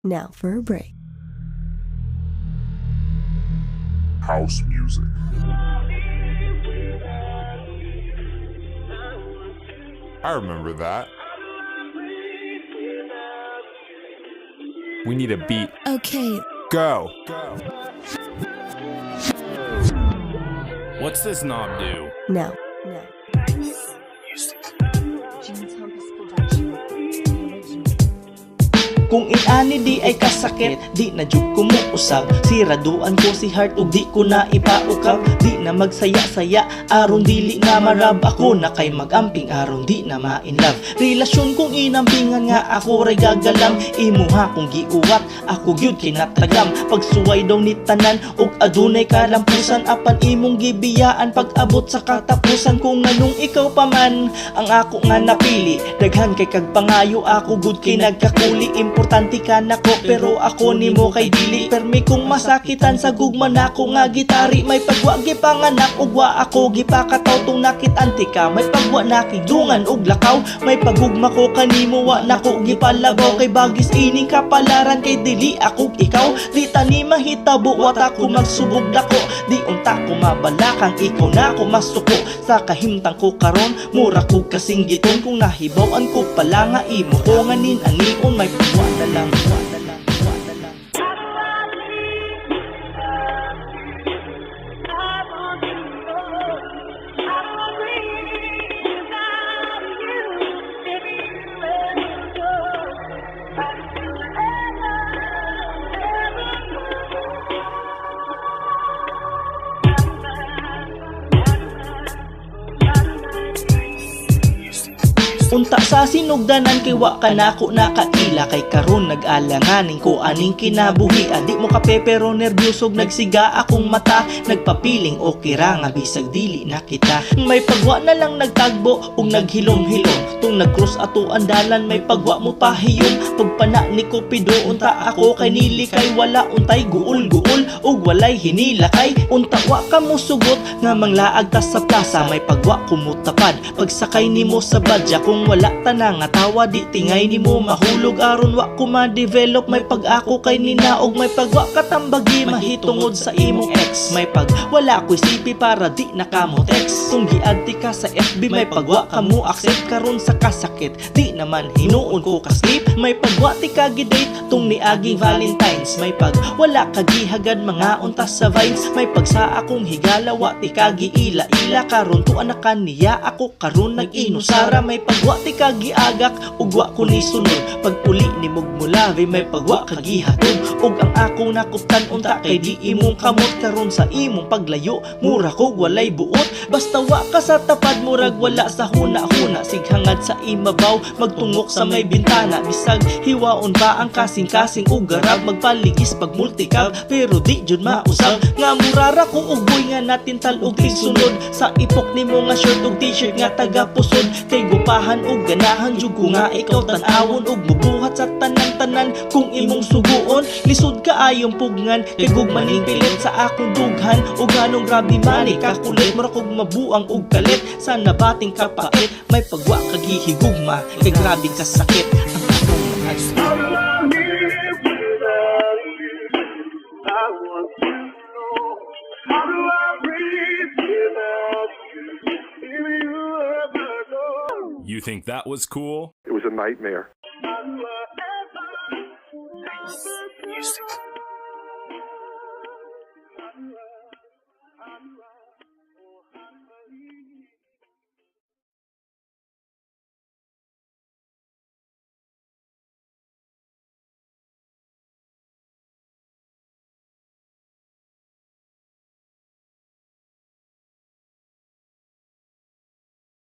Now for a break. House music. I remember that. We need a beat. Okay. Go. What's this knob do? Now. Kung inani di ay kasakit, di na jud ko mo usab. Siraduan ko si heart ug di ko na ipaukab. Di na magsaya-saya, aron dili na marab. Ako na kay magamping aron di na ma-in love. Relasyon kong inampingan nga ako ray gagalam. Imuha kong giuwat, ako gyud kinatagam. Pagsuway daw ni tanan ug adunay kalampusan. Apan imong gibiyaan pag abot sa katapusan. Kung nganong ikaw pa man ang ako nga napili, daghan kay kag pangayo ako gud kay nagkakuli. Importante ka nako pero ako nimo kay dili. Permi kung masakitan sa gugma nako nga gitari. May pagwa gipanganak ug wa ako gipakataw. Tung nakit-anti ka may pagwa nakidungan ug lakaw. May pagugma ko kanimo wa nako gipalabaw. Kay bagis ining kapalaran kay dili ako ikaw. Di tani mahitabo wa ta ko magsubog dako. Di unta ko mabalakang ikaw na ko masuko. Sa kahimtang ko karon mura ko kasing giton. Kung nahibawan ko pala nga imo ko nganin anion. May pagwa na lang. Unta sa sinugdanan kay wa ka nako nakaila. Kay karon nag-alanganin ko aning kinabuhi. Adi mo kape pero nervyosog nagsiga akong mata. Nagpapiling okay ra nga bisag dili na kita. May pagwa na lang nagtagbo ug naghilom-hilom. Tung nag-cross ato ang dalan may pagwa mo pahiyom. Pagpana ni Cupido unta ako kay nili. Kay wala untay guul-guul ug walay hinila. Kay unta wa ka mo sugot nga manglaag ta sa plaza. May pagwa kumutapad pagsakay nimo sa badya. Kung wala ta na nga tawa di tingay nimo mahulog. Aron wa ko ma-develop may pag-ako kay ninaog. May pagwa katambagi mahitungod sa imong ex. May pag wala ko sipi para di na ka mo text. Kung giadti ka sa FB may pagwa ka mo accept. Karon sa kasakit di naman hinuon ko ka sleep. May pagwa ti ka gidate tung niaging Valentines. May pag wala ka gihagad mga untas sa vibes. May pag sa akong higala wa ti ka giila-ila. Karon to anakan niya ako karon nag-inusara. May pagwa ti ka giagak ug wa ko ni sunod. Pagpuli ni mugmulavi may pagwa ka gihatod. Ug ang akong nakuptan unta kay di imong kamot. Karon sa imong paglayo mura ko walay buot. Basta wa ka sa tapad murag wala sa huna-huna. Sighangad sa imabaw magtungok sa may bintana. Bisag hiwaon pa ang kasing-kasing ug garab. Magpaligis pag multicab pero di jud mausab. Nga murara ko ug boy nga natin tal ug tigsunod. Sa ipok nimo nga shirt ug t-shirt nga taga pusod. Kay gupahan ug ganahan jud ko nga ikaw tan-awon ug mubuhat sa tanan-tanan. Kung imong suguon lisod ka ayong pugnan. Kay gugmaning pilit sa akong dughan. Ug ganong grabe mani kakulit mura kog mabuang ug kalit. Sa nabating kapait may pagwa kagihigugma. Kay grabe ka sakit ang akong You think that was cool? It was a nightmare. Music.